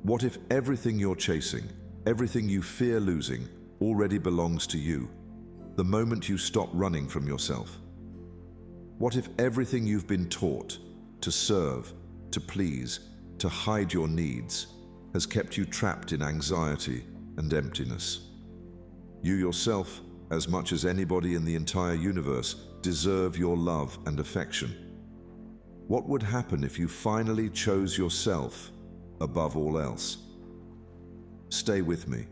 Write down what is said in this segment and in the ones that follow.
What if everything you're chasing, everything you fear losing, already belongs to you, the moment you stop running from yourself? What if everything you've been taught to serve, to please, to hide your needs, has kept you trapped in anxiety and emptiness? You yourself, as much as anybody in the entire universe, deserve your love and affection. What would happen if you finally chose yourself above all else? Stay with me,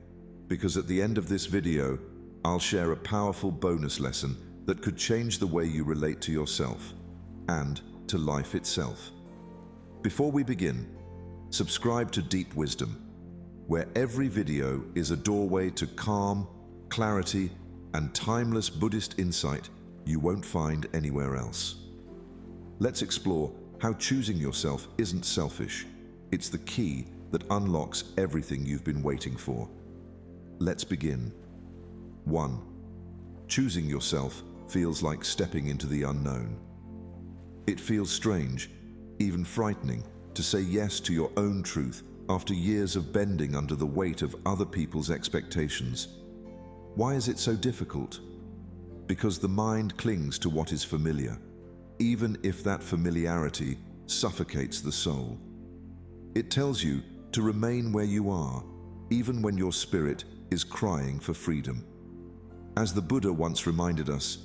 because at the end of this video, I'll share a powerful bonus lesson that could change the way you relate to yourself and to life itself. Before we begin, subscribe to Deep Wisdom, where every video is a doorway to calm, clarity, and timeless Buddhist insight you won't find anywhere else. Let's explore how choosing yourself isn't selfish. It's the key that unlocks everything you've been waiting for. Let's begin. 1. Choosing yourself feels like stepping into the unknown. It feels strange, even frightening, to say yes to your own truth after years of bending under the weight of other people's expectations. Why is it so difficult? Because the mind clings to what is familiar, even if that familiarity suffocates the soul. It tells you to remain where you are, even when your spirit is crying for freedom. As the Buddha once reminded us,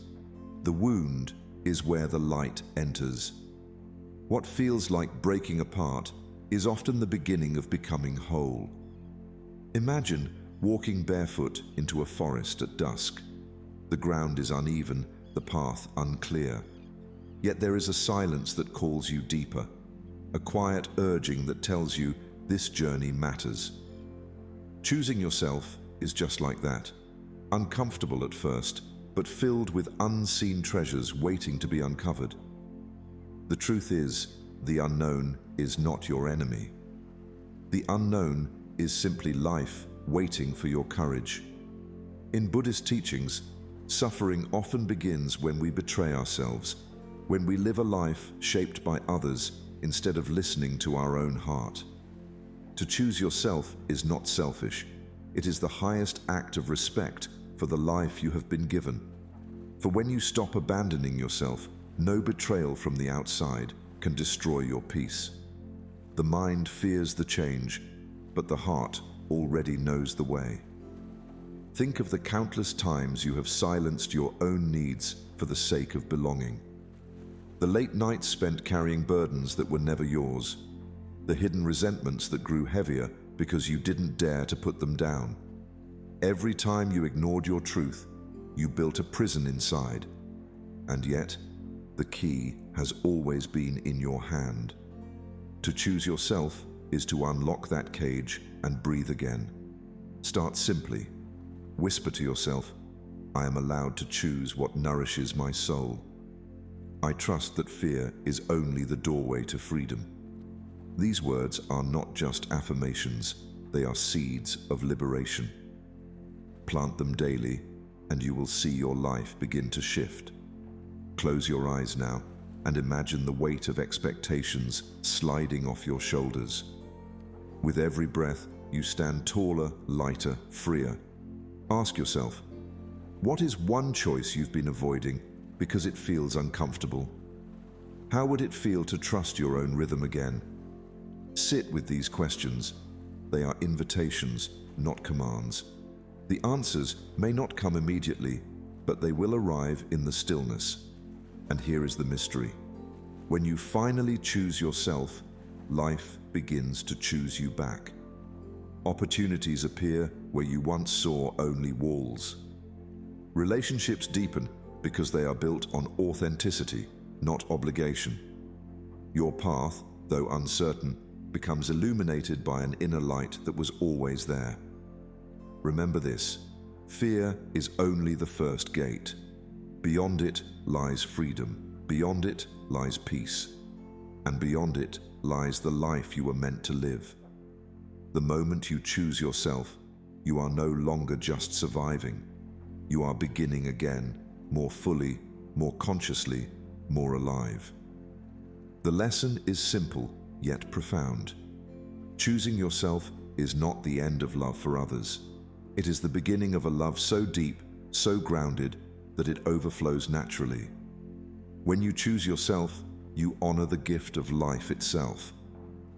the wound is where the light enters. What feels like breaking apart is often the beginning of becoming whole. Imagine walking barefoot into a forest at dusk. The ground is uneven, the path unclear. Yet there is a silence that calls you deeper, a quiet urging that tells you this journey matters. Choosing yourself is just like that, uncomfortable at first, but filled with unseen treasures waiting to be uncovered. The truth is, the unknown is not your enemy. The unknown is simply life waiting for your courage. In Buddhist teachings, suffering often begins when we betray ourselves, when we live a life shaped by others instead of listening to our own heart. To choose yourself is not selfish. It is the highest act of respect for the life you have been given. For when you stop abandoning yourself, no betrayal from the outside can destroy your peace. The mind fears the change, but the heart already knows the way. Think of the countless times you have silenced your own needs for the sake of belonging. The late nights spent carrying burdens that were never yours. The hidden resentments that grew heavier because you didn't dare to put them down. Every time you ignored your truth, you built a prison inside. And yet, the key has always been in your hand. To choose yourself is to unlock that cage and breathe again. Start simply. Whisper to yourself, I am allowed to choose what nourishes my soul. I trust that fear is only the doorway to freedom. These words are not just affirmations, they are seeds of liberation. Plant them daily, and you will see your life begin to shift. Close your eyes now and imagine the weight of expectations sliding off your shoulders. With every breath, you stand taller, lighter, freer. Ask yourself, what is one choice you've been avoiding because it feels uncomfortable? How would it feel to trust your own rhythm again? Sit with these questions. They are invitations, not commands. The answers may not come immediately, but they will arrive in the stillness. And here is the mystery. When you finally choose yourself, life begins to choose you back. Opportunities appear where you once saw only walls. Relationships deepen because they are built on authenticity, not obligation. Your path, though uncertain, becomes illuminated by an inner light that was always there. Remember this, fear is only the first gate. Beyond it lies freedom, beyond it lies peace, and beyond it lies the life you were meant to live. The moment you choose yourself, you are no longer just surviving. You are beginning again, more fully, more consciously, more alive. The lesson is simple, yet profound. Choosing yourself is not the end of love for others. It is the beginning of a love so deep, so grounded, that it overflows naturally. When you choose yourself, you honor the gift of life itself,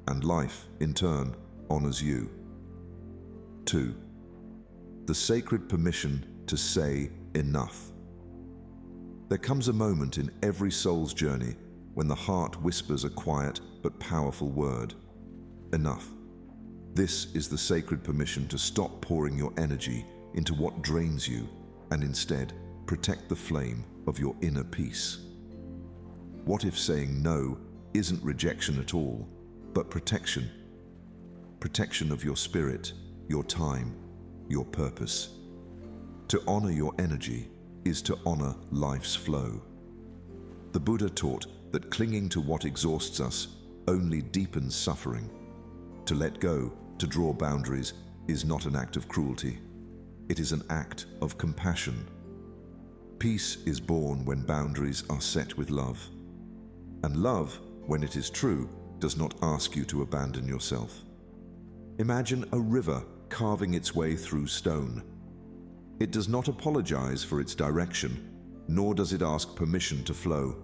and life, in turn, honors you. 2. The sacred permission to say enough. There comes a moment in every soul's journey when the heart whispers a quiet but powerful word: enough. This is the sacred permission to stop pouring your energy into what drains you and instead protect the flame of your inner peace. What if saying no isn't rejection at all, but protection? Protection of your spirit, your time, your purpose. To honor your energy is to honor life's flow. The Buddha taught that clinging to what exhausts us only deepens suffering. To let go, to draw boundaries, is not an act of cruelty. It is an act of compassion. Peace is born when boundaries are set with love. And love, when it is true, does not ask you to abandon yourself. Imagine a river carving its way through stone. It does not apologize for its direction, nor does it ask permission to flow.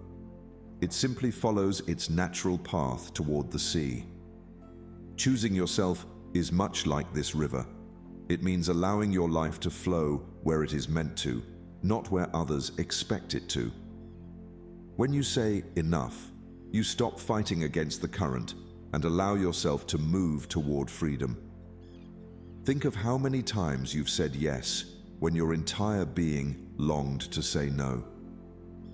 It simply follows its natural path toward the sea. Choosing yourself is much like this river. It means allowing your life to flow where it is meant to, not where others expect it to. When you say enough, you stop fighting against the current and allow yourself to move toward freedom. Think of how many times you've said yes when your entire being longed to say no.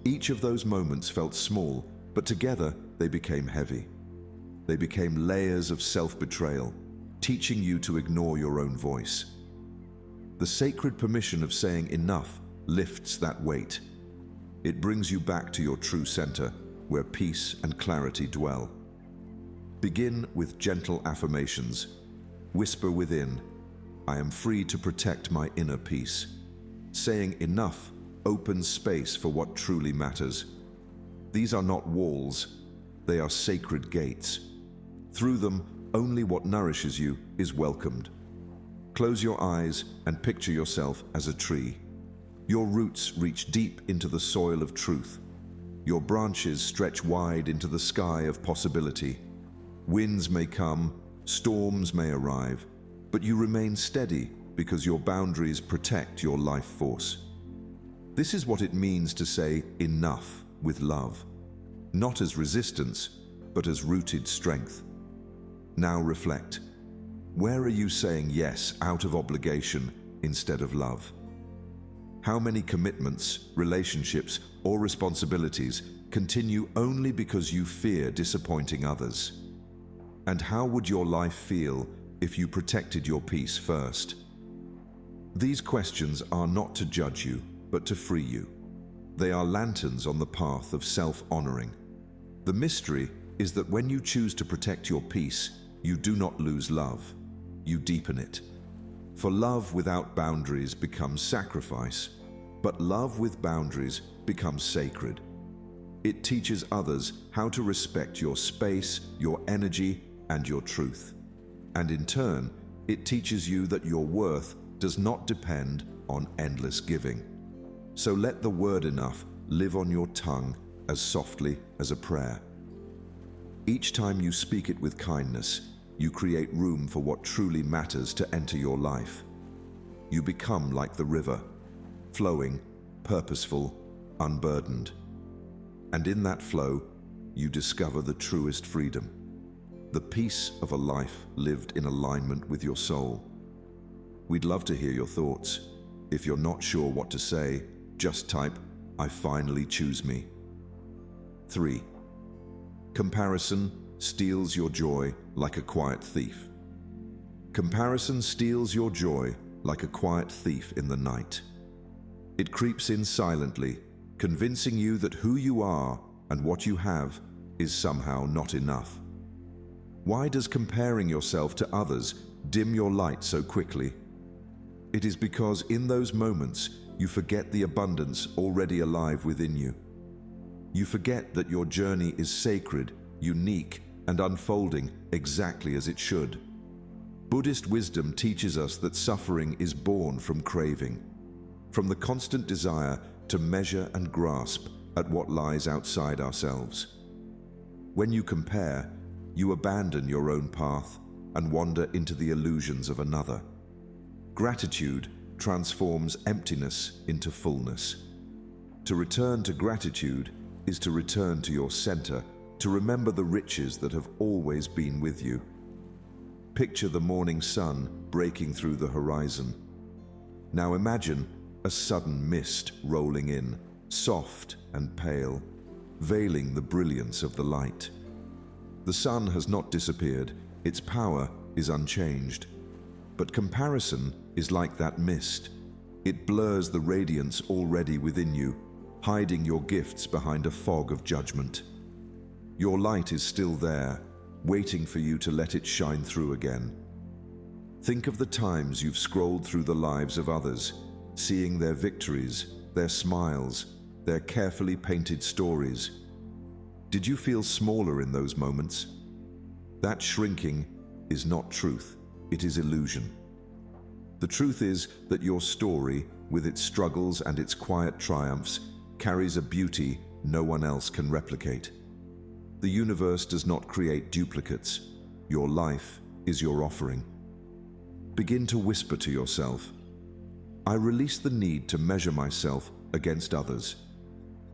Each of those moments felt small, but together they became heavy. They became layers of self-betrayal, teaching you to ignore your own voice. The sacred permission of saying enough lifts that weight. It brings you back to your true center, where peace and clarity dwell. Begin with gentle affirmations. Whisper within, "I am free to protect my inner peace." Saying enough opens space for what truly matters. These are not walls, they are sacred gates. Through them, only what nourishes you is welcomed. Close your eyes and picture yourself as a tree. Your roots reach deep into the soil of truth. Your branches stretch wide into the sky of possibility. Winds may come, storms may arrive, but you remain steady because your boundaries protect your life force. This is what it means to say enough with love, not as resistance, but as rooted strength. Now reflect. Where are you saying yes out of obligation instead of love? How many commitments, relationships, or responsibilities continue only because you fear disappointing others? And how would your life feel if you protected your peace first? These questions are not to judge you, but to free you. They are lanterns on the path of self-honoring. The mystery is that when you choose to protect your peace, you do not lose love, you deepen it. For love without boundaries becomes sacrifice, but love with boundaries becomes sacred. It teaches others how to respect your space, your energy, and your truth. And in turn, it teaches you that your worth does not depend on endless giving. So let the word enough live on your tongue as softly as a prayer. Each time you speak it with kindness, you create room for what truly matters to enter your life. You become like the river, flowing, purposeful, unburdened. And in that flow, you discover the truest freedom, the peace of a life lived in alignment with your soul. We'd love to hear your thoughts. If you're not sure what to say, just type, "I finally choose me." 3. Comparison steals your joy like a quiet thief. Comparison steals your joy like a quiet thief in the night. It creeps in silently, convincing you that who you are and what you have is somehow not enough. Why does comparing yourself to others dim your light so quickly? It is because in those moments you forget the abundance already alive within you. You forget that your journey is sacred, unique, and unfolding exactly as it should. Buddhist wisdom teaches us that suffering is born from craving, from the constant desire to measure and grasp at what lies outside ourselves. When you compare, you abandon your own path and wander into the illusions of another. Gratitude transforms emptiness into fullness. To return to gratitude is to return to your center, to remember the riches that have always been with you. Picture the morning sun breaking through the horizon. Now imagine a sudden mist rolling in, soft and pale, veiling the brilliance of the light. The sun has not disappeared, its power is unchanged. But comparison is like that mist. It blurs the radiance already within you, hiding your gifts behind a fog of judgment. Your light is still there, waiting for you to let it shine through again. Think of the times you've scrolled through the lives of others, seeing their victories, their smiles, their carefully painted stories. Did you feel smaller in those moments? That shrinking is not truth, it is illusion. The truth is that your story, with its struggles and its quiet triumphs, carries a beauty no one else can replicate. The universe does not create duplicates. Your life is your offering. Begin to whisper to yourself, I release the need to measure myself against others.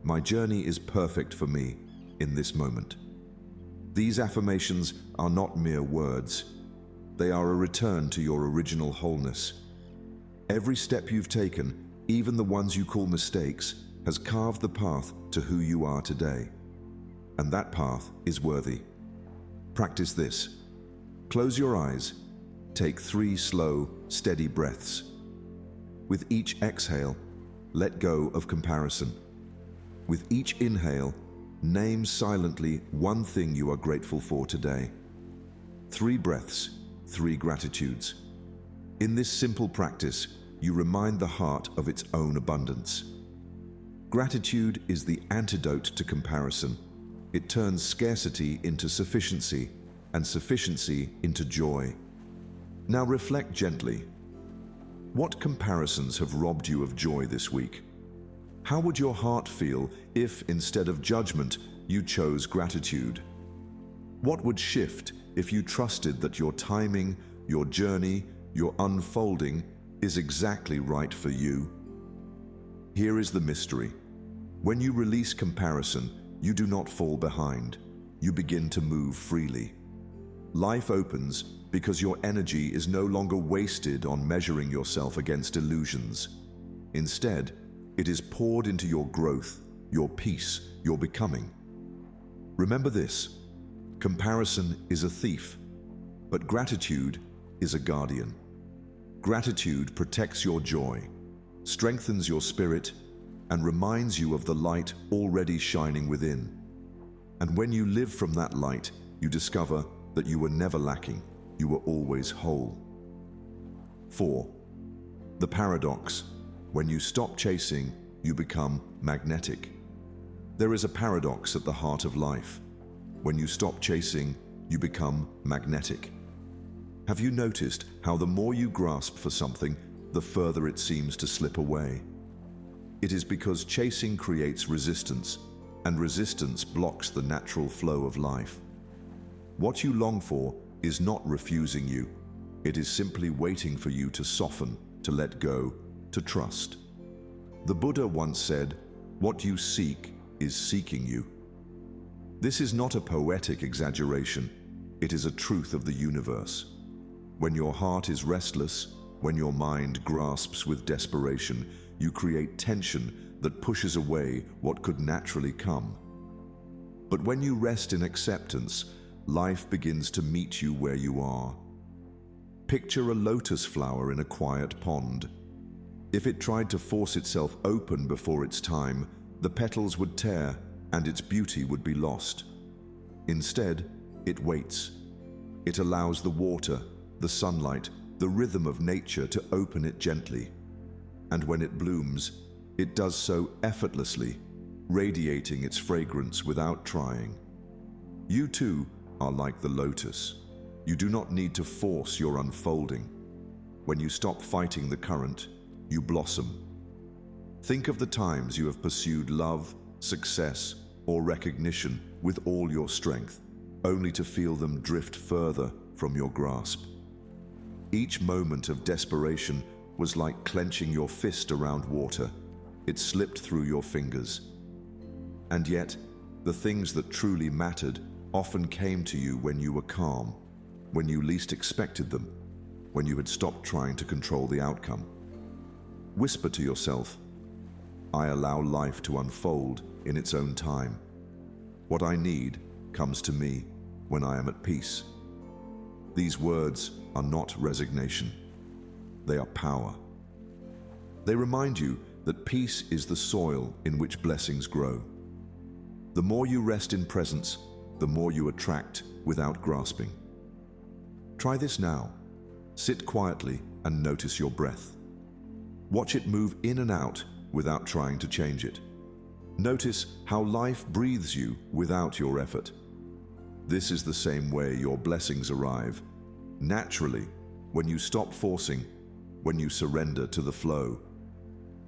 My journey is perfect for me in this moment. These affirmations are not mere words. They are a return to your original wholeness. Every step you've taken, even the ones you call mistakes, has carved the path to who you are today. And that path is worthy. Practice this. Close your eyes. Take 3 slow, steady breaths. With each exhale, let go of comparison. With each inhale, name silently one thing you are grateful for today. 3 breaths, 3 gratitudes. In this simple practice, you remind the heart of its own abundance. Gratitude is the antidote to comparison. It turns scarcity into sufficiency, and sufficiency into joy. Now reflect gently. What comparisons have robbed you of joy this week? How would your heart feel if, instead of judgment, you chose gratitude? What would shift if you trusted that your timing, your journey, your unfolding is exactly right for you? Here is the mystery. When you release comparison, you do not fall behind. You begin to move freely. Life opens because your energy is no longer wasted on measuring yourself against illusions. Instead, it is poured into your growth, your peace, your becoming. Remember this: comparison is a thief, but gratitude is a guardian. Gratitude protects your joy, strengthens your spirit, and reminds you of the light already shining within. And when you live from that light, you discover that you were never lacking, you were always whole. 4. The paradox. When you stop chasing, you become magnetic. There is a paradox at the heart of life. When you stop chasing, you become magnetic. Have you noticed how the more you grasp for something, the further it seems to slip away? It is because chasing creates resistance, and resistance blocks the natural flow of life. What you long for is not refusing you. It is simply waiting for you to soften, to let go, to trust. The Buddha once said, "What you seek is seeking you." This is not a poetic exaggeration. It is a truth of the universe. When your heart is restless, when your mind grasps with desperation, you create tension that pushes away what could naturally come. But when you rest in acceptance, life begins to meet you where you are. Picture a lotus flower in a quiet pond. If it tried to force itself open before its time, the petals would tear and its beauty would be lost. Instead, it waits. It allows the water, the sunlight, the rhythm of nature to open it gently. And when it blooms, it does so effortlessly, radiating its fragrance without trying. You too are like the lotus. You do not need to force your unfolding. When you stop fighting the current, you blossom. Think of the times you have pursued love, success, or recognition with all your strength, only to feel them drift further from your grasp. Each moment of desperation was like clenching your fist around water. It slipped through your fingers. And yet, the things that truly mattered often came to you when you were calm, when you least expected them, when you had stopped trying to control the outcome. Whisper to yourself, "I allow life to unfold in its own time. What I need comes to me when I am at peace." These words are not resignation. They are power. They remind you that peace is the soil in which blessings grow. The more you rest in presence, the more you attract without grasping. Try this now. Sit quietly and notice your breath. Watch it move in and out without trying to change it. Notice how life breathes you without your effort. This is the same way your blessings arrive, naturally, when you stop forcing, when you surrender to the flow.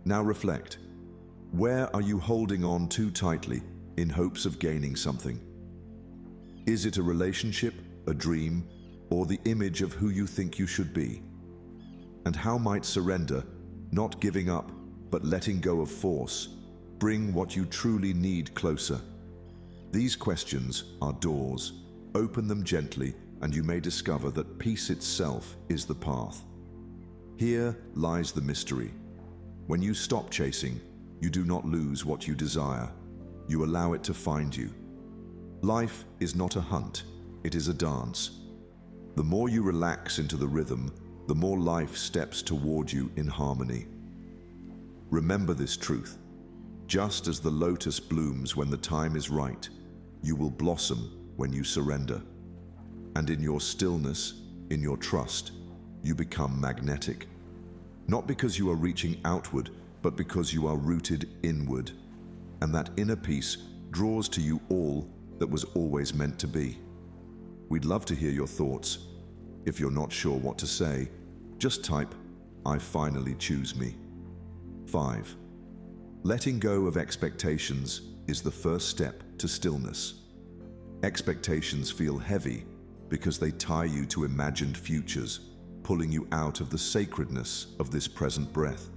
Now reflect. Where are you holding on too tightly in hopes of gaining something? Is it a relationship, a dream, or the image of who you think you should be? And how might surrender, not giving up, but letting go of force, bring what you truly need closer? These questions are doors. Open them gently, and you may discover that peace itself is the path. Here lies the mystery. When you stop chasing, you do not lose what you desire. You allow it to find you. Life is not a hunt, it is a dance. The more you relax into the rhythm, the more life steps toward you in harmony. Remember this truth. Just as the lotus blooms when the time is right, you will blossom when you surrender. And in your stillness, in your trust, you become magnetic. Not because you are reaching outward, but because you are rooted inward. And that inner peace draws to you all that was always meant to be. We'd love to hear your thoughts. If you're not sure what to say, just type, "I finally choose me." 5. Letting go of expectations is the first step to stillness. Expectations feel heavy because they tie you to imagined futures, pulling you out of the sacredness of this present breath.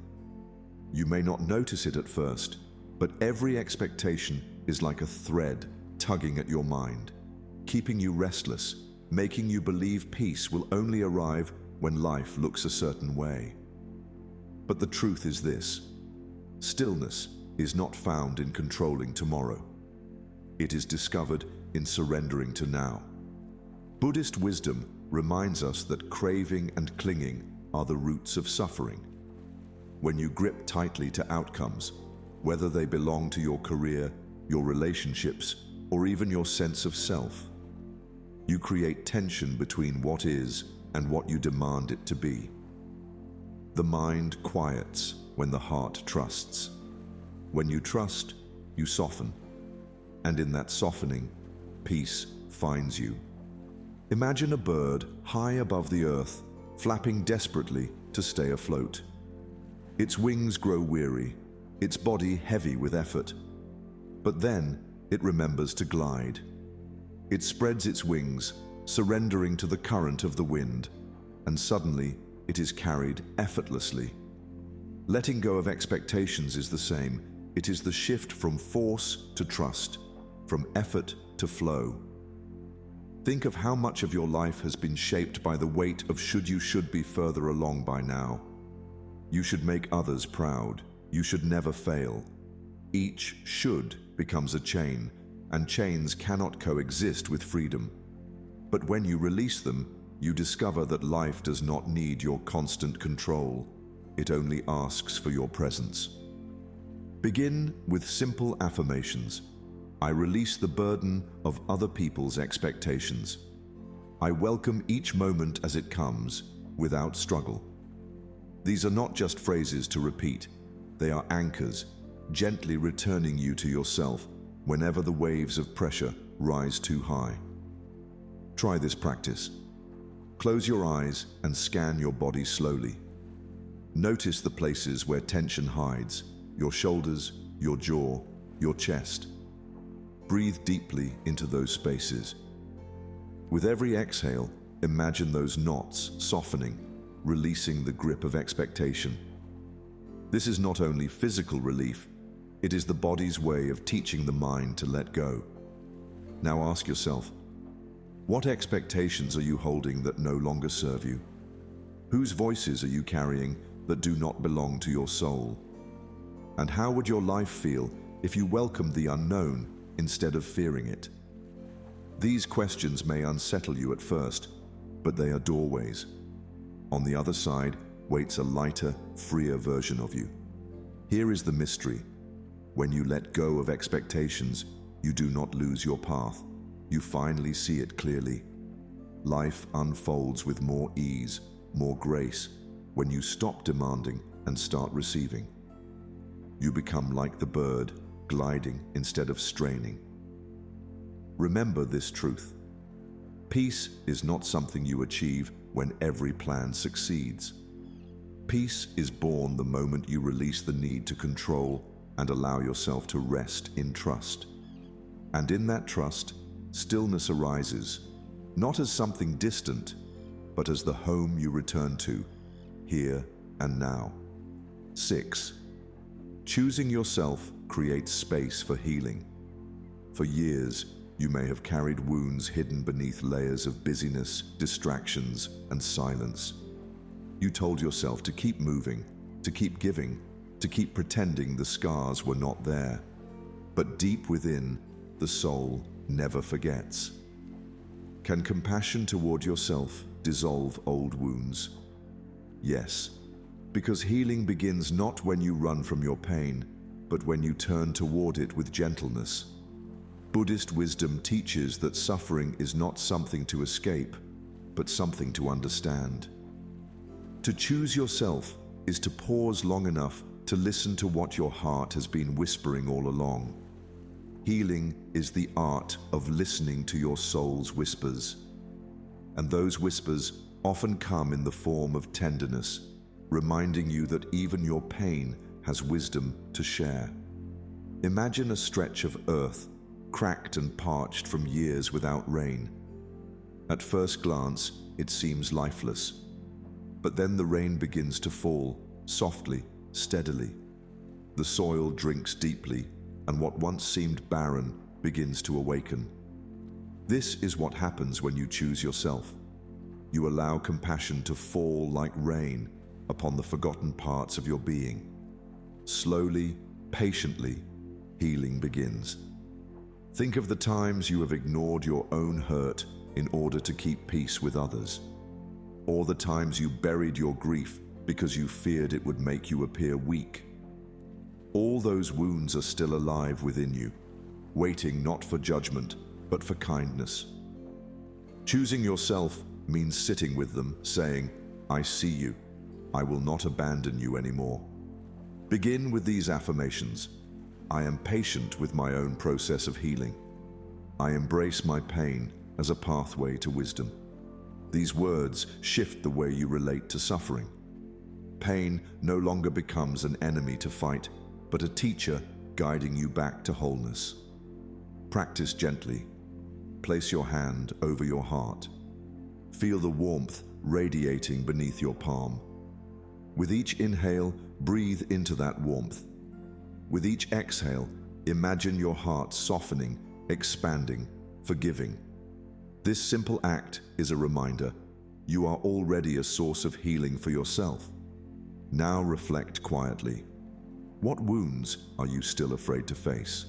You may not notice it at first, but every expectation is like a thread tugging at your mind, keeping you restless, making you believe peace will only arrive when life looks a certain way. But the truth is this: stillness is not found in controlling tomorrow. It is discovered in surrendering to now. Buddhist wisdom reminds us that craving and clinging are the roots of suffering. When you grip tightly to outcomes, whether they belong to your career, your relationships, or even your sense of self, you create tension between what is and what you demand it to be. The mind quiets when the heart trusts. When you trust, you soften. And in that softening, peace finds you. Imagine a bird high above the earth, flapping desperately to stay afloat. Its wings grow weary, its body heavy with effort. But then it remembers to glide. It spreads its wings, surrendering to the current of the wind, and suddenly it is carried effortlessly. Letting go of expectations is the same. It is the shift from force to trust, from effort to flow. Think of how much of your life has been shaped by the weight of should be further along by now. You should make others proud. You should never fail. Each should becomes a chain, and chains cannot coexist with freedom. But when you release them, you discover that life does not need your constant control. It only asks for your presence. Begin with simple affirmations. I release the burden of other people's expectations. I welcome each moment as it comes, without struggle. These are not just phrases to repeat. They are anchors, gently returning you to yourself whenever the waves of pressure rise too high. Try this practice. Close your eyes and scan your body slowly. Notice the places where tension hides: your shoulders, your jaw, your chest. Breathe deeply into those spaces. With every exhale, imagine those knots softening, releasing the grip of expectation. This is not only physical relief, it is the body's way of teaching the mind to let go. Now ask yourself, what expectations are you holding that no longer serve you? Whose voices are you carrying that do not belong to your soul? And how would your life feel if you welcomed the unknown instead of fearing it? These questions may unsettle you at first, but they are doorways. On the other side waits a lighter, freer version of you. Here is the mystery. When you let go of expectations, you do not lose your path. You finally see it clearly. Life unfolds with more ease, more grace, when you stop demanding and start receiving. You become like the bird, gliding instead of straining. Remember this truth. Peace is not something you achieve when every plan succeeds. Peace is born the moment you release the need to control and allow yourself to rest in trust. And in that trust, stillness arises, not as something distant, but as the home you return to, here and now. 6. Choosing yourself creates space for healing. For years, you may have carried wounds hidden beneath layers of busyness, distractions, and silence. You told yourself to keep moving, to keep giving, to keep pretending the scars were not there. But deep within, the soul never forgets. Can compassion toward yourself dissolve old wounds? Yes, because healing begins not when you run from your pain, but when you turn toward it with gentleness. Buddhist wisdom teaches that suffering is not something to escape, but something to understand. To choose yourself is to pause long enough to listen to what your heart has been whispering all along. Healing is the art of listening to your soul's whispers. And those whispers often come in the form of tenderness, reminding you that even your pain has wisdom to share. Imagine a stretch of earth, cracked and parched from years without rain. At first glance, it seems lifeless. But then the rain begins to fall, softly, steadily. The soil drinks deeply, and what once seemed barren begins to awaken. This is what happens when you choose yourself. You allow compassion to fall like rain upon the forgotten parts of your being. Slowly, patiently, healing begins. Think of the times you have ignored your own hurt in order to keep peace with others, or the times you buried your grief because you feared it would make you appear weak. All those wounds are still alive within you, waiting not for judgment, but for kindness. Choosing yourself means sitting with them, saying, "I see you. I will not abandon you anymore." Begin with these affirmations. I am patient with my own process of healing. I embrace my pain as a pathway to wisdom. These words shift the way you relate to suffering. Pain no longer becomes an enemy to fight, but a teacher guiding you back to wholeness. Practice gently. Place your hand over your heart. Feel the warmth radiating beneath your palm. With each inhale, breathe into that warmth. With each exhale, imagine your heart softening, expanding, forgiving. This simple act is a reminder you are already a source of healing for yourself. Now reflect quietly. What wounds are you still afraid to face?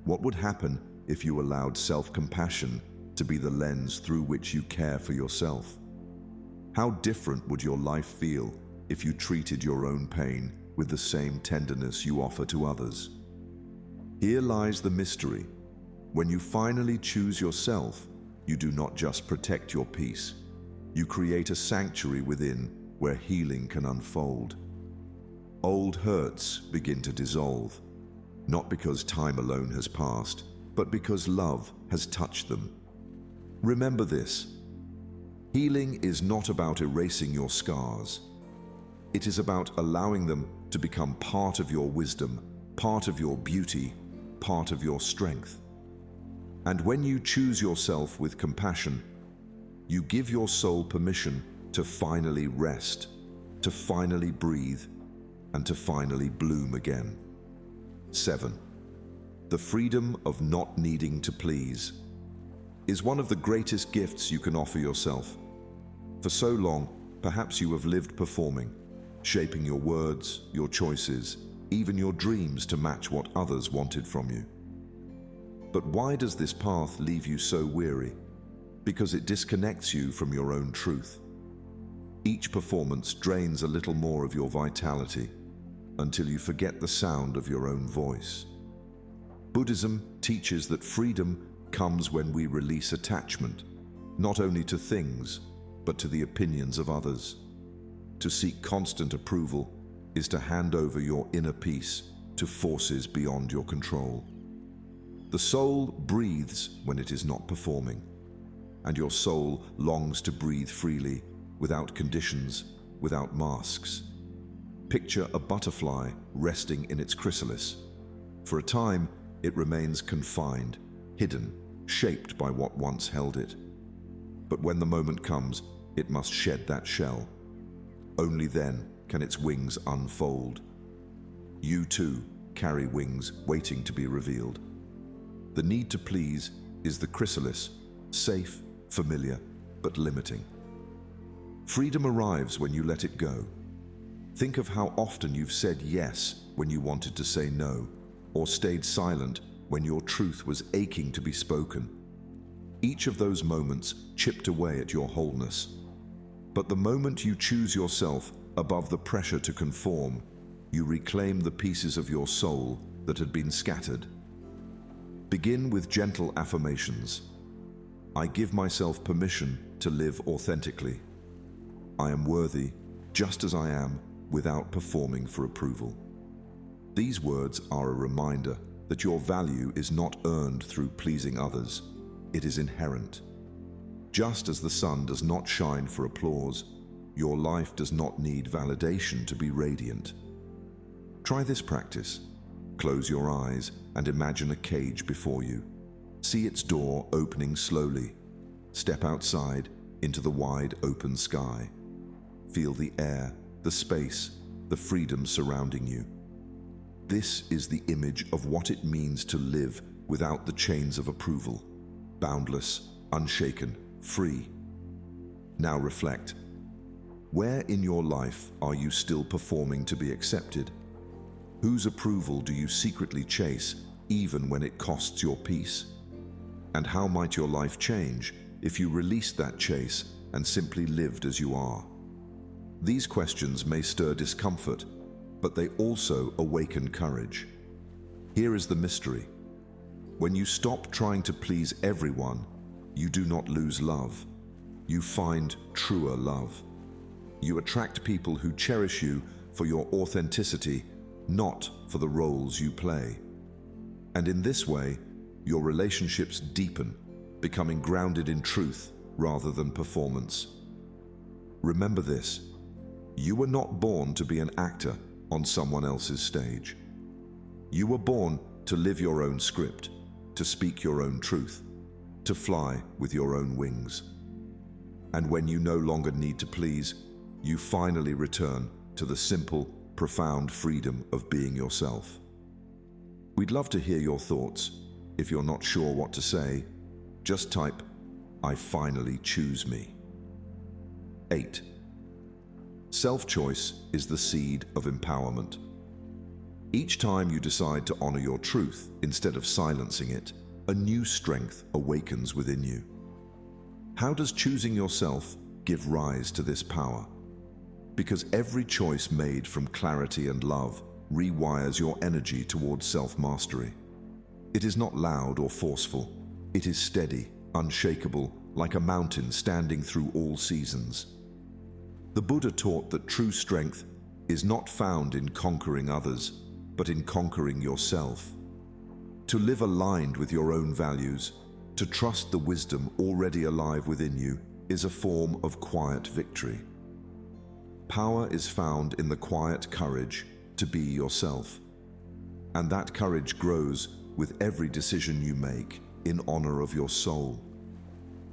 What would happen if you allowed self-compassion to be the lens through which you care for yourself? How different would your life feel if you treated your own pain with the same tenderness you offer to others? Here lies the mystery. When you finally choose yourself, you do not just protect your peace. You create a sanctuary within where healing can unfold. Old hurts begin to dissolve, not because time alone has passed, but because love has touched them. Remember this. Healing is not about erasing your scars. It is about allowing them to become part of your wisdom, part of your beauty, part of your strength. And when you choose yourself with compassion, you give your soul permission to finally rest, to finally breathe, and to finally bloom again. 7. The freedom of not needing to please is one of the greatest gifts you can offer yourself. For so long, perhaps you have lived performing, shaping your words, your choices, even your dreams to match what others wanted from you. But why does this path leave you so weary? Because it disconnects you from your own truth. Each performance drains a little more of your vitality until you forget the sound of your own voice. Buddhism teaches that freedom comes when we release attachment, not only to things, but to the opinions of others. To seek constant approval is to hand over your inner peace to forces beyond your control. The soul breathes when it is not performing, and your soul longs to breathe freely, without conditions, without masks. Picture a butterfly resting in its chrysalis. For a time, it remains confined, hidden, shaped by what once held it. But when the moment comes, it must shed that shell. Only then can its wings unfold. You too carry wings waiting to be revealed. The need to please is the chrysalis, safe, familiar, but limiting. Freedom arrives when you let it go. Think of how often you've said yes when you wanted to say no, or stayed silent when your truth was aching to be spoken. Each of those moments chipped away at your wholeness. But the moment you choose yourself above the pressure to conform, you reclaim the pieces of your soul that had been scattered. Begin with gentle affirmations. I give myself permission to live authentically. I am worthy, just as I am, without performing for approval. These words are a reminder that your value is not earned through pleasing others. It is inherent. Just as the sun does not shine for applause, your life does not need validation to be radiant. Try this practice. Close your eyes and imagine a cage before you. See its door opening slowly. Step outside into the wide open sky. Feel the air, the space, the freedom surrounding you. This is the image of what it means to live without the chains of approval, boundless, unshaken, free. Now reflect. Where in your life are you still performing to be accepted? Whose approval do you secretly chase, even when it costs your peace? And how might your life change if you released that chase and simply lived as you are? These questions may stir discomfort, but they also awaken courage. Here is the mystery. When you stop trying to please everyone, you do not lose love. You find truer love. You attract people who cherish you for your authenticity, not for the roles you play. And in this way, your relationships deepen, becoming grounded in truth rather than performance. Remember this: you were not born to be an actor on someone else's stage. You were born to live your own script, to speak your own truth, to fly with your own wings. And when you no longer need to please, you finally return to the simple, profound freedom of being yourself. We'd love to hear your thoughts. If you're not sure what to say, just type, "I finally choose me." 8. Self-choice is the seed of empowerment. Each time you decide to honor your truth instead of silencing it, a new strength awakens within you. How does choosing yourself give rise to this power? Because every choice made from clarity and love rewires your energy towards self-mastery. It is not loud or forceful. It is steady, unshakable, like a mountain standing through all seasons. The Buddha taught that true strength is not found in conquering others, but in conquering yourself. To live aligned with your own values, to trust the wisdom already alive within you, is a form of quiet victory. Power is found in the quiet courage to be yourself. And that courage grows with every decision you make in honor of your soul.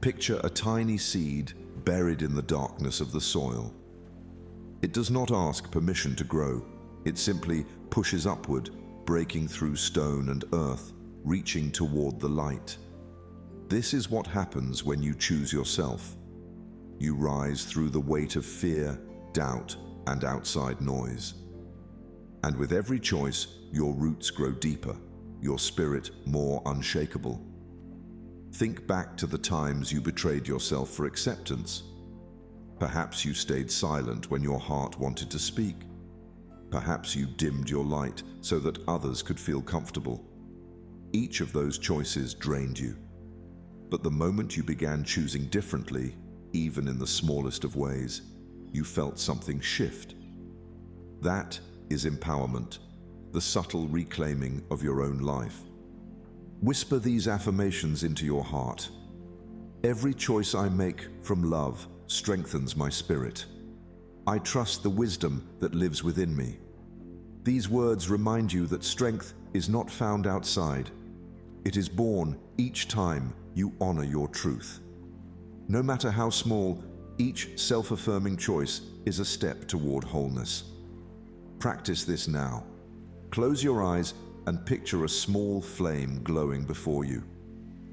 Picture a tiny seed buried in the darkness of the soil. It does not ask permission to grow. It simply pushes upward, breaking through stone and earth, reaching toward the light. This is what happens when you choose yourself. You rise through the weight of fear, doubt, and outside noise. And with every choice, your roots grow deeper, your spirit more unshakable. Think back to the times you betrayed yourself for acceptance. Perhaps you stayed silent when your heart wanted to speak. Perhaps you dimmed your light so that others could feel comfortable. Each of those choices drained you. But the moment you began choosing differently, even in the smallest of ways, you felt something shift. That is empowerment, the subtle reclaiming of your own life. Whisper these affirmations into your heart. Every choice I make from love strengthens my spirit. I trust the wisdom that lives within me. These words remind you that strength is not found outside. It is born each time you honor your truth. No matter how small, each self-affirming choice is a step toward wholeness. Practice this now. Close your eyes and picture a small flame glowing before you.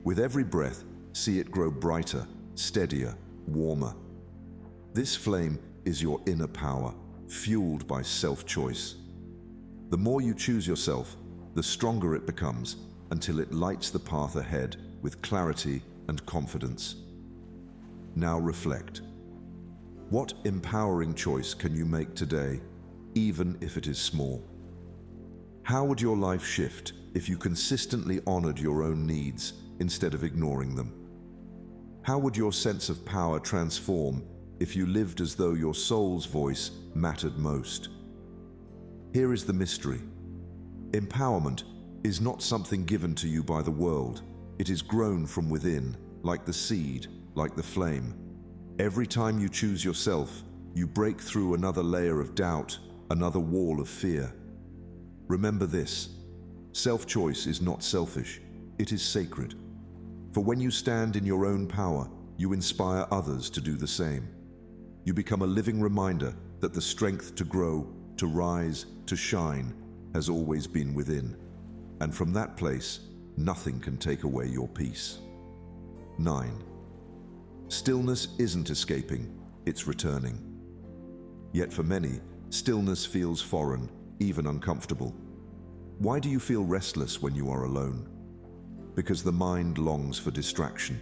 With every breath, see it grow brighter, steadier, warmer. This flame is your inner power, fueled by self-choice. The more you choose yourself, the stronger it becomes until it lights the path ahead with clarity and confidence. Now reflect. What empowering choice can you make today, even if it is small? How would your life shift if you consistently honored your own needs instead of ignoring them? How would your sense of power transform if you lived as though your soul's voice mattered most? Here is the mystery. Empowerment is not something given to you by the world. It is grown from within, like the seed, like the flame. Every time you choose yourself, you break through another layer of doubt, another wall of fear. Remember this, self-choice is not selfish, it is sacred. For when you stand in your own power, you inspire others to do the same. You become a living reminder that the strength to grow, to rise, to shine has always been within. And from that place, nothing can take away your peace. 9. Stillness isn't escaping, it's returning. Yet for many, stillness feels foreign, even uncomfortable. Why do you feel restless when you are alone? Because the mind longs for distraction.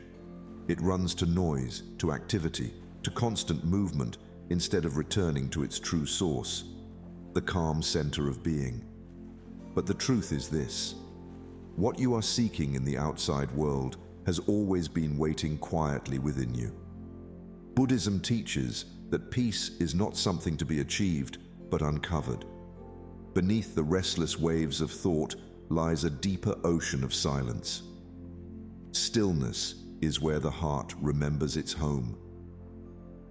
It runs to noise, to activity, to constant movement, instead of returning to its true source, the calm center of being. But the truth is this: what you are seeking in the outside world has always been waiting quietly within you. Buddhism teaches that peace is not something to be achieved, but uncovered. Beneath the restless waves of thought lies a deeper ocean of silence. Stillness is where the heart remembers its home.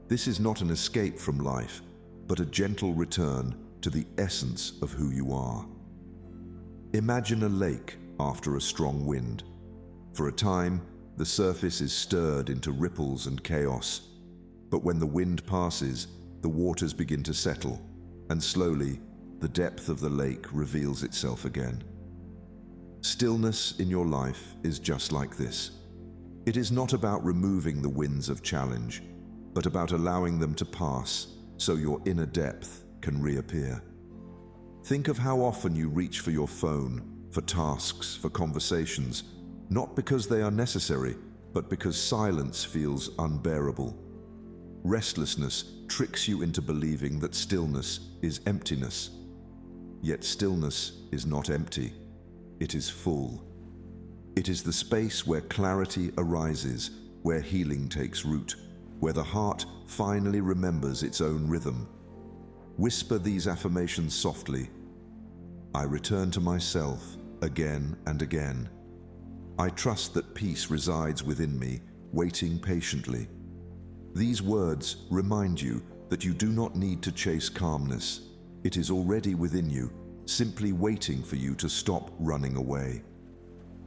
This is not an escape from life, but a gentle return to the essence of who you are. Imagine a lake after a strong wind. For a time, the surface is stirred into ripples and chaos. But when the wind passes, the waters begin to settle, and slowly, the depth of the lake reveals itself again. Stillness in your life is just like this. It is not about removing the winds of challenge, but about allowing them to pass so your inner depth can reappear. Think of how often you reach for your phone, for tasks, for conversations, not because they are necessary, but because silence feels unbearable. Restlessness tricks you into believing that stillness is emptiness. Yet stillness is not empty, it is full. It is the space where clarity arises, where healing takes root, where the heart finally remembers its own rhythm. Whisper these affirmations softly. I return to myself again and again. I trust that peace resides within me, waiting patiently. These words remind you that you do not need to chase calmness. It is already within you, simply waiting for you to stop running away.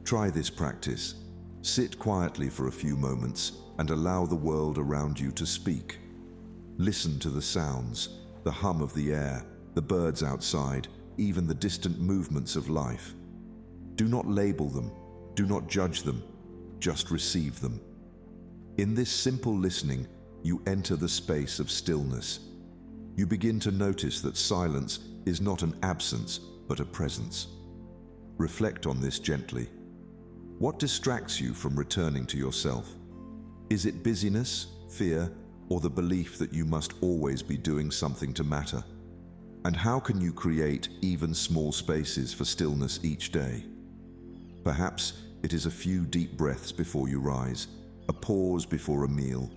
Try this practice. Sit quietly for a few moments and allow the world around you to speak. Listen to the sounds, the hum of the air, the birds outside, even the distant movements of life. Do not label them, do not judge them, just receive them. In this simple listening, you enter the space of stillness. You begin to notice that silence is not an absence, but a presence. Reflect on this gently. What distracts you from returning to yourself? Is it busyness, fear, or the belief that you must always be doing something to matter? And how can you create even small spaces for stillness each day? Perhaps it is a few deep breaths before you rise, a pause before a meal,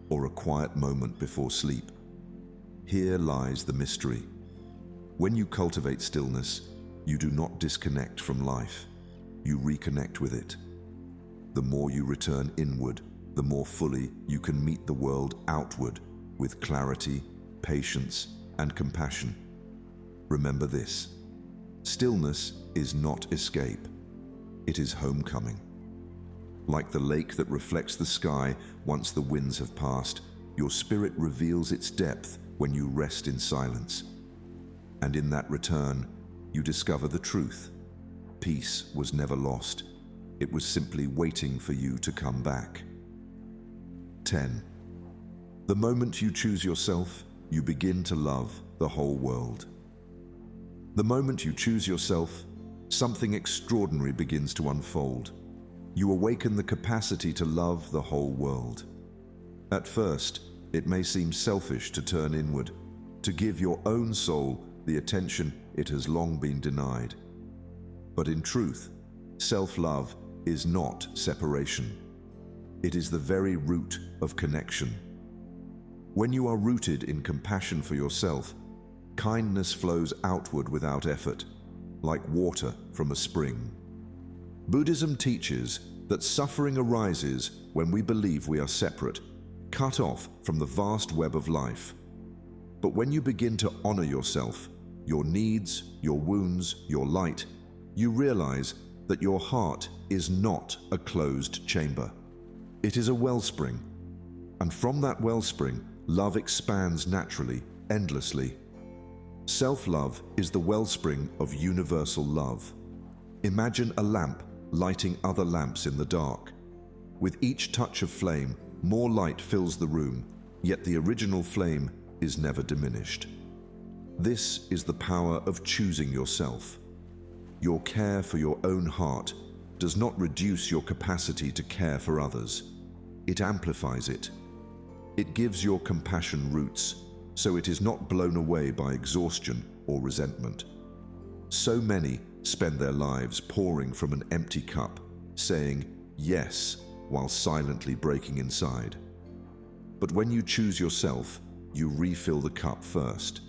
or a quiet moment before sleep. Here lies the mystery. When you cultivate stillness, you do not disconnect from life. You reconnect with it. The more you return inward, the more fully you can meet the world outward with clarity, patience, and compassion. Remember this: stillness is not escape. It is homecoming. Like the lake that reflects the sky once the winds have passed, your spirit reveals its depth when you rest in silence. And in that return, you discover the truth. Peace was never lost. It was simply waiting for you to come back. 10. The moment you choose yourself, you begin to love the whole world. The moment you choose yourself, something extraordinary begins to unfold. You awaken the capacity to love the whole world. At first, it may seem selfish to turn inward, to give your own soul the attention it has long been denied. But in truth, self-love is not separation. It is the very root of connection. When you are rooted in compassion for yourself, kindness flows outward without effort, like water from a spring. Buddhism teaches that suffering arises when we believe we are separate, cut off from the vast web of life. But when you begin to honor yourself, your needs, your wounds, your light, you realize that your heart is not a closed chamber. It is a wellspring, and from that wellspring, love expands naturally, endlessly. Self-love is the wellspring of universal love. Imagine a lamp lighting other lamps in the dark. With each touch of flame, more light fills the room, yet the original flame is never diminished. This is the power of choosing yourself. Your care for your own heart does not reduce your capacity to care for others. It amplifies it. It gives your compassion roots, so it is not blown away by exhaustion or resentment. So many spend their lives pouring from an empty cup, saying yes while silently breaking inside. But when you choose yourself, you refill the cup first,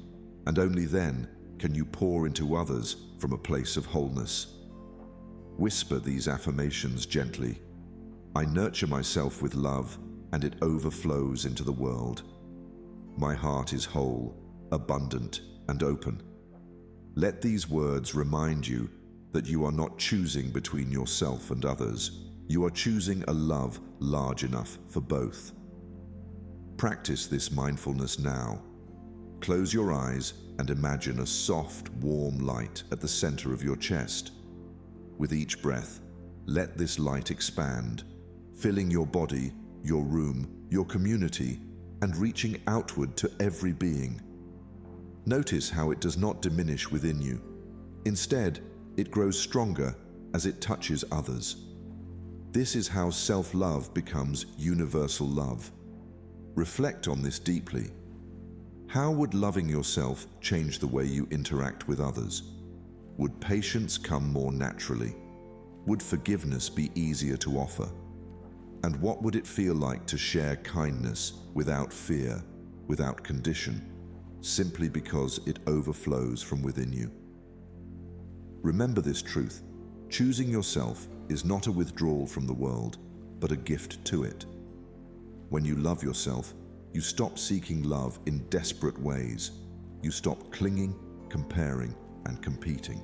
and only then can you pour into others from a place of wholeness. Whisper these affirmations gently. I nurture myself with love, and it overflows into the world. My heart is whole, abundant, and open. Let these words remind you that you are not choosing between yourself and others. You are choosing a love large enough for both. Practice this mindfulness now. Close your eyes and imagine a soft, warm light at the center of your chest. With each breath, let this light expand, filling your body, your room, your community, and reaching outward to every being. Notice how it does not diminish within you. Instead, it grows stronger as it touches others. This is how self-love becomes universal love. Reflect on this deeply. How would loving yourself change the way you interact with others? Would patience come more naturally? Would forgiveness be easier to offer? And what would it feel like to share kindness without fear, without condition, simply because it overflows from within you? Remember this truth: choosing yourself is not a withdrawal from the world, but a gift to it. When you love yourself, You stop seeking love in desperate ways. You stop clinging, comparing, and competing.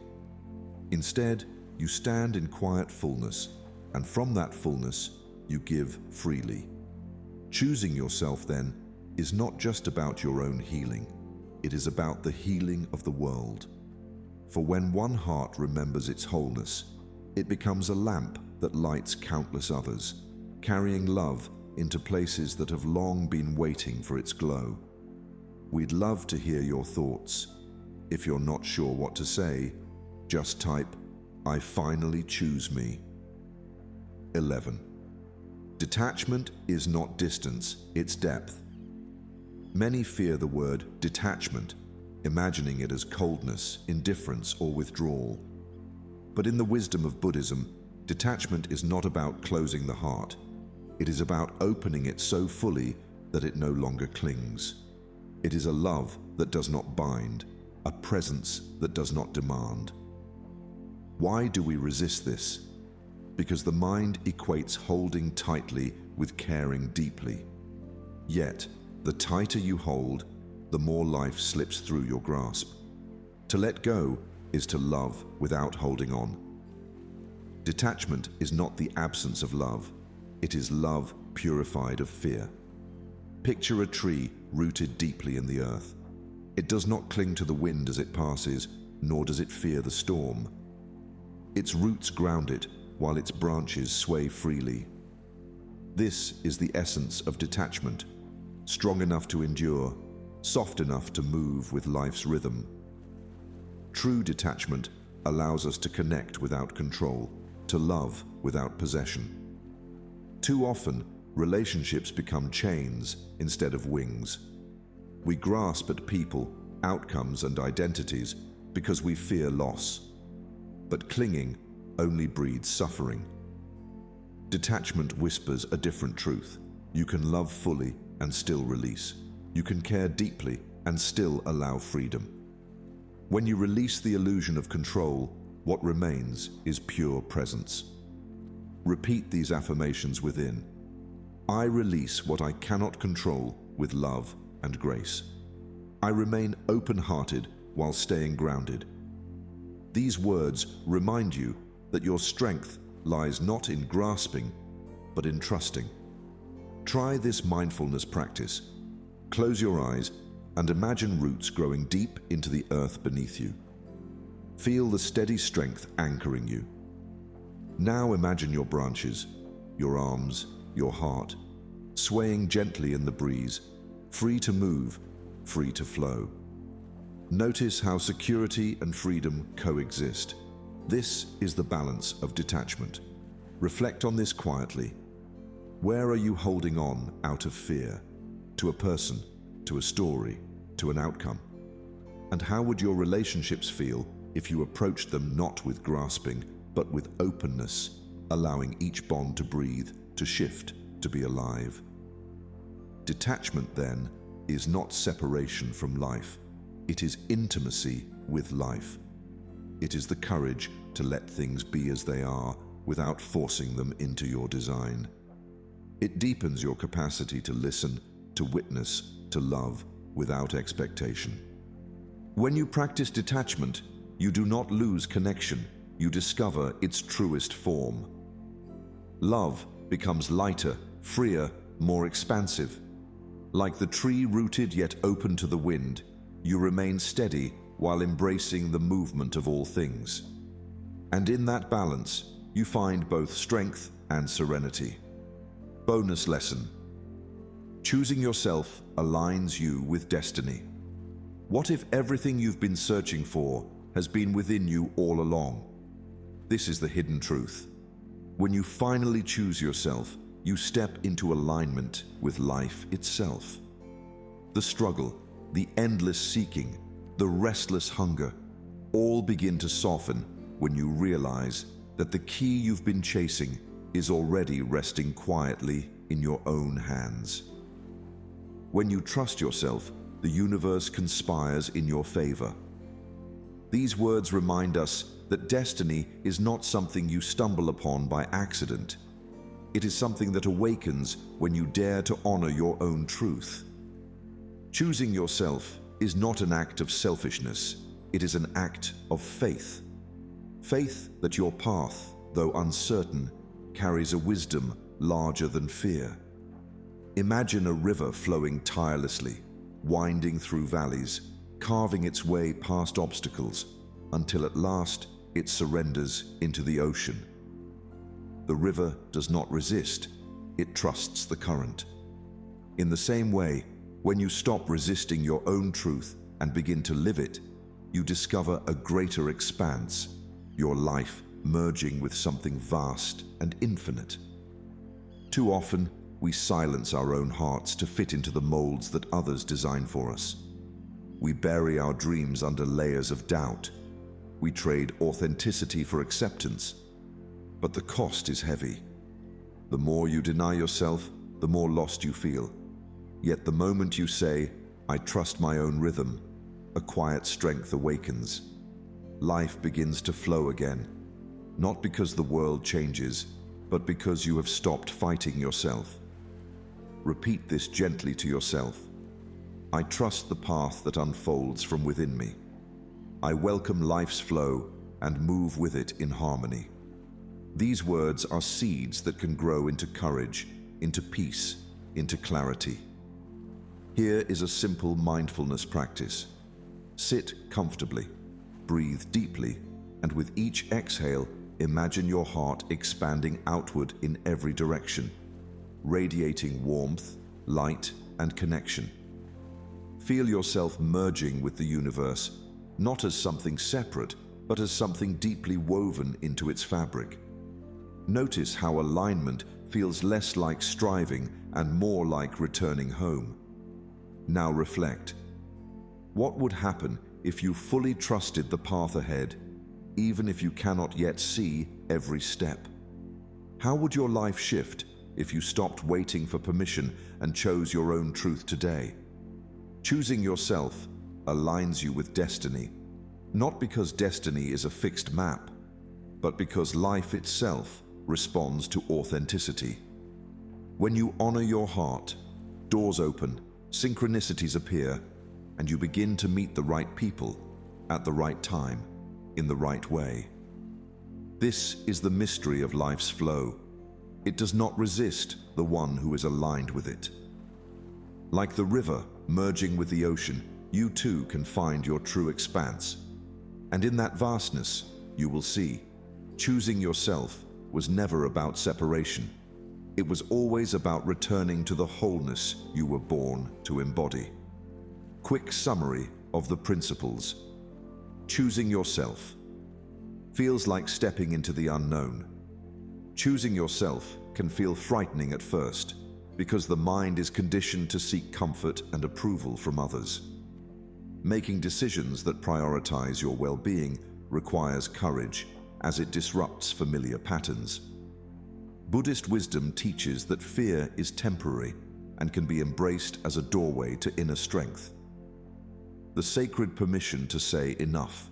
Instead, you stand in quiet fullness, and from that fullness, you give freely. Choosing yourself, then, is not just about your own healing. It is about the healing of the world. For when one heart remembers its wholeness, it becomes a lamp that lights countless others, carrying love into places that have long been waiting for its glow. We'd love to hear your thoughts. If you're not sure what to say, just type, "I finally choose me." 11. Detachment is not distance, it's depth. Many fear the word detachment, imagining it as coldness, indifference, or withdrawal. But in the wisdom of Buddhism, detachment is not about closing the heart. It is about opening it so fully that it no longer clings. It is a love that does not bind, a presence that does not demand. Why do we resist this? Because the mind equates holding tightly with caring deeply. Yet, the tighter you hold, the more life slips through your grasp. To let go is to love without holding on. Detachment is not the absence of love. It is love purified of fear. Picture a tree rooted deeply in the earth. It does not cling to the wind as it passes, nor does it fear the storm. Its roots ground it, while its branches sway freely. This is the essence of detachment, strong enough to endure, soft enough to move with life's rhythm. True detachment allows us to connect without control, to love without possession. Too often, relationships become chains instead of wings. We grasp at people, outcomes, and identities because we fear loss. But clinging only breeds suffering. Detachment whispers a different truth. You can love fully and still release. You can care deeply and still allow freedom. When you release the illusion of control, what remains is pure presence. Repeat these affirmations within. I release what I cannot control with love and grace. I remain open-hearted while staying grounded. These words remind you that your strength lies not in grasping, but in trusting. Try this mindfulness practice. Close your eyes and imagine roots growing deep into the earth beneath you. Feel the steady strength anchoring you. Now imagine your branches, your arms, your heart, swaying gently in the breeze, free to move, free to flow. Notice how security and freedom coexist. This is the balance of detachment. Reflect on this quietly. Where are you holding on out of fear? To a person, to a story, to an outcome? And how would your relationships feel if you approached them not with grasping, but with openness, allowing each bond to breathe, to shift, to be alive? Detachment, then, is not separation from life. It is intimacy with life. It is the courage to let things be as they are without forcing them into your design. It deepens your capacity to listen, to witness, to love without expectation. When you practice detachment, you do not lose connection, you discover its truest form. Love becomes lighter, freer, more expansive. Like the tree rooted yet open to the wind, you remain steady while embracing the movement of all things. And in that balance, you find both strength and serenity. Bonus lesson. Choosing yourself aligns you with destiny. What if everything you've been searching for has been within you all along? This is the hidden truth. When you finally choose yourself, you step into alignment with life itself. The struggle, the endless seeking, the restless hunger, all begin to soften when you realize that the key you've been chasing is already resting quietly in your own hands. When you trust yourself, the universe conspires in your favor. These words remind us that destiny is not something you stumble upon by accident. It is something that awakens when you dare to honor your own truth. Choosing yourself is not an act of selfishness, it is an act of faith. Faith that your path, though uncertain, carries a wisdom larger than fear. Imagine a river flowing tirelessly, winding through valleys, carving its way past obstacles, until at last it surrenders into the ocean. The river does not resist, it trusts the current. In the same way, when you stop resisting your own truth and begin to live it, you discover a greater expanse, your life merging with something vast and infinite. Too often, we silence our own hearts to fit into the molds that others design for us. We bury our dreams under layers of doubt. We trade authenticity for acceptance. But the cost is heavy. The more you deny yourself, the more lost you feel. Yet the moment you say, "I trust my own rhythm," a quiet strength awakens. Life begins to flow again, not because the world changes, but because you have stopped fighting yourself. Repeat this gently to yourself. I trust the path that unfolds from within me. I welcome life's flow and move with it in harmony. These words are seeds that can grow into courage, into peace, into clarity. Here is a simple mindfulness practice. Sit comfortably, breathe deeply, and with each exhale, imagine your heart expanding outward in every direction, radiating warmth, light, and connection. Feel yourself merging with the universe, not as something separate, but as something deeply woven into its fabric. Notice how alignment feels less like striving and more like returning home. Now reflect. What would happen if you fully trusted the path ahead, even if you cannot yet see every step? How would your life shift if you stopped waiting for permission and chose your own truth today? Choosing yourself aligns you with destiny, not because destiny is a fixed map, but because life itself responds to authenticity. When you honor your heart, doors open, synchronicities appear, and you begin to meet the right people at the right time, in the right way. This is the mystery of life's flow. It does not resist the one who is aligned with it. Like the river merging with the ocean, you too can find your true expanse. And in that vastness, you will see, choosing yourself was never about separation. It was always about returning to the wholeness you were born to embody. Quick summary of the principles. Choosing yourself feels like stepping into the unknown. Choosing yourself can feel frightening at first because the mind is conditioned to seek comfort and approval from others. Making decisions that prioritize your well-being requires courage as it disrupts familiar patterns. Buddhist wisdom teaches that fear is temporary and can be embraced as a doorway to inner strength. The sacred permission to say enough.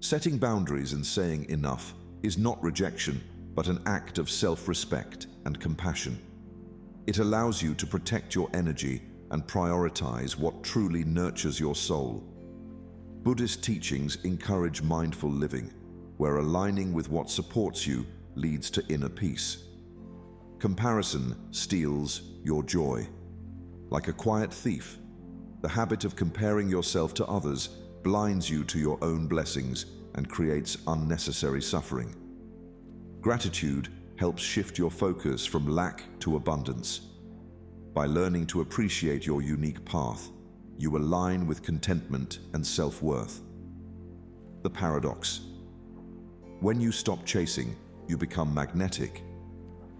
Setting boundaries and saying enough is not rejection, but an act of self-respect and compassion. It allows you to protect your energy and prioritize what truly nurtures your soul. Buddhist teachings encourage mindful living, where aligning with what supports you leads to inner peace. Comparison steals your joy. Like a quiet thief, the habit of comparing yourself to others blinds you to your own blessings and creates unnecessary suffering. Gratitude helps shift your focus from lack to abundance. By learning to appreciate your unique path, you align with contentment and self-worth. The paradox. When you stop chasing, you become magnetic.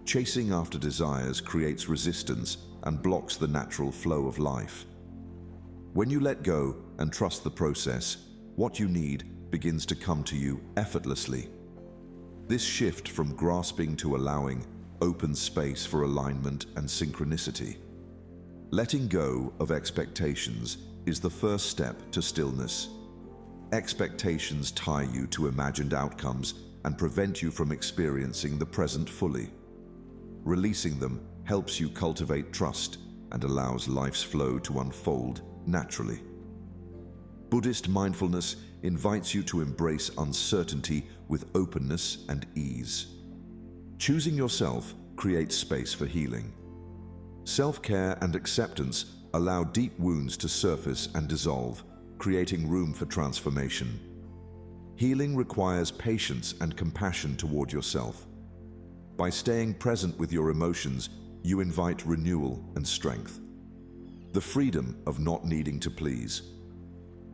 Chasing after desires creates resistance and blocks the natural flow of life. When you let go and trust the process, what you need begins to come to you effortlessly. This shift from grasping to allowing opens space for alignment and synchronicity. Letting go of expectations is the first step to stillness. Expectations tie you to imagined outcomes and prevent you from experiencing the present fully. Releasing them helps you cultivate trust and allows life's flow to unfold naturally. Buddhist mindfulness invites you to embrace uncertainty with openness and ease. Choosing yourself creates space for healing. Self-care and acceptance allow deep wounds to surface and dissolve, creating room for transformation. Healing requires patience and compassion toward yourself. By staying present with your emotions, you invite renewal and strength. The freedom of not needing to please.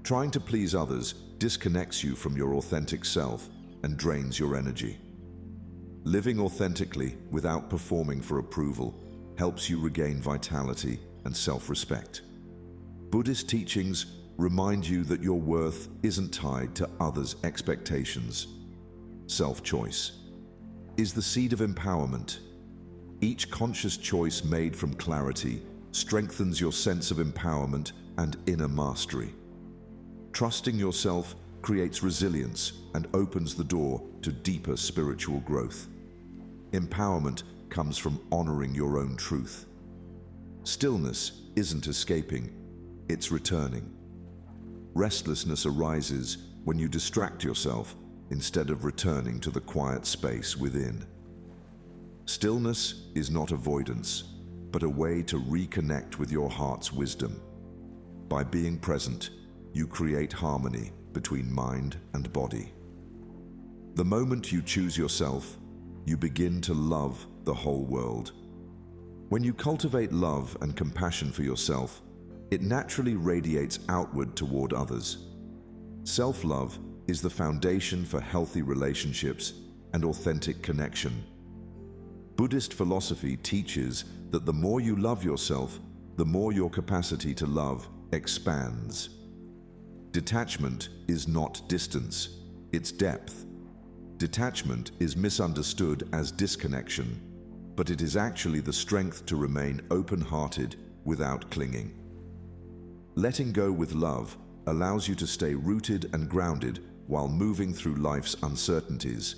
Trying to please others disconnects you from your authentic self and drains your energy. Living authentically without performing for approval helps you regain vitality and self-respect. Buddhist teachings remind you that your worth isn't tied to others' expectations. Self-choice is the seed of empowerment. Each conscious choice made from clarity strengthens your sense of empowerment and inner mastery. Trusting yourself creates resilience and opens the door to deeper spiritual growth. Empowerment comes from honoring your own truth. Stillness isn't escaping, it's returning. Restlessness arises when you distract yourself instead of returning to the quiet space within. Stillness is not avoidance, but a way to reconnect with your heart's wisdom. By being present, you create harmony between mind and body. The moment you choose yourself, you begin to love the whole world. When you cultivate love and compassion for yourself, it naturally radiates outward toward others. Self-love is the foundation for healthy relationships and authentic connection. Buddhist philosophy teaches that the more you love yourself, the more your capacity to love expands. Detachment is not distance, it's depth. Detachment is misunderstood as disconnection, but it is actually the strength to remain open-hearted without clinging. Letting go with love allows you to stay rooted and grounded while moving through life's uncertainties.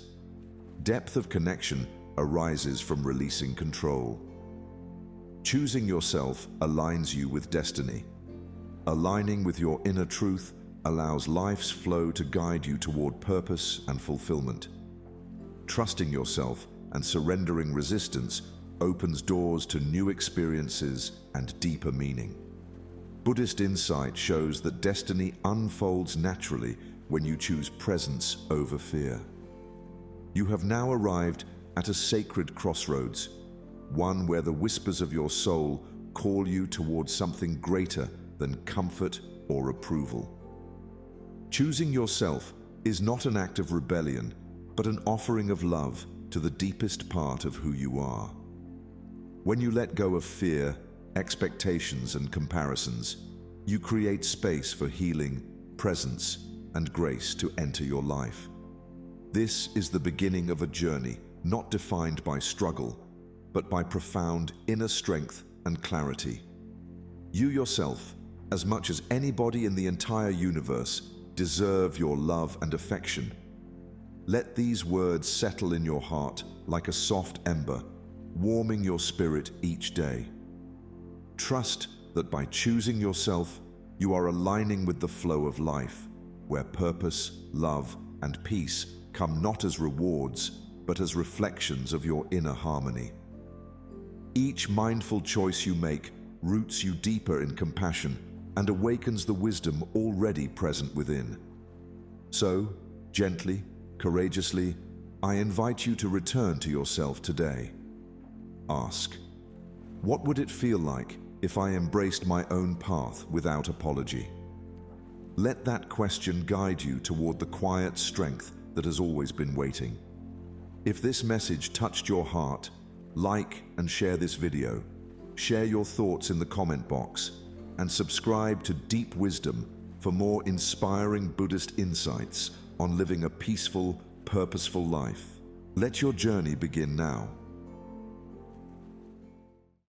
Depth of connection arises from releasing control. Choosing yourself aligns you with destiny. Aligning with your inner truth allows life's flow to guide you toward purpose and fulfillment. Trusting yourself and surrendering resistance opens doors to new experiences and deeper meaning. Buddhist insight shows that destiny unfolds naturally when you choose presence over fear. You have now arrived at a sacred crossroads, one where the whispers of your soul call you towards something greater than comfort or approval. Choosing yourself is not an act of rebellion, but an offering of love to the deepest part of who you are. When you let go of fear, expectations, and comparisons, you create space for healing, presence, and grace to enter your life. This is the beginning of a journey not defined by struggle, but by profound inner strength and clarity. You yourself, as much as anybody in the entire universe, deserve your love and affection. Let these words settle in your heart like a soft ember, warming your spirit each day. Trust that by choosing yourself, you are aligning with the flow of life, where purpose, love, and peace come not as rewards, but as reflections of your inner harmony. Each mindful choice you make roots you deeper in compassion and awakens the wisdom already present within. So, gently, courageously, I invite you to return to yourself today. Ask, what would it feel like if I embraced my own path without apology? Let that question guide you toward the quiet strength that has always been waiting. If this message touched your heart, like and share this video, share your thoughts in the comment box, and subscribe to Deep Wisdom for more inspiring Buddhist insights on living a peaceful, purposeful life. Let your journey begin now.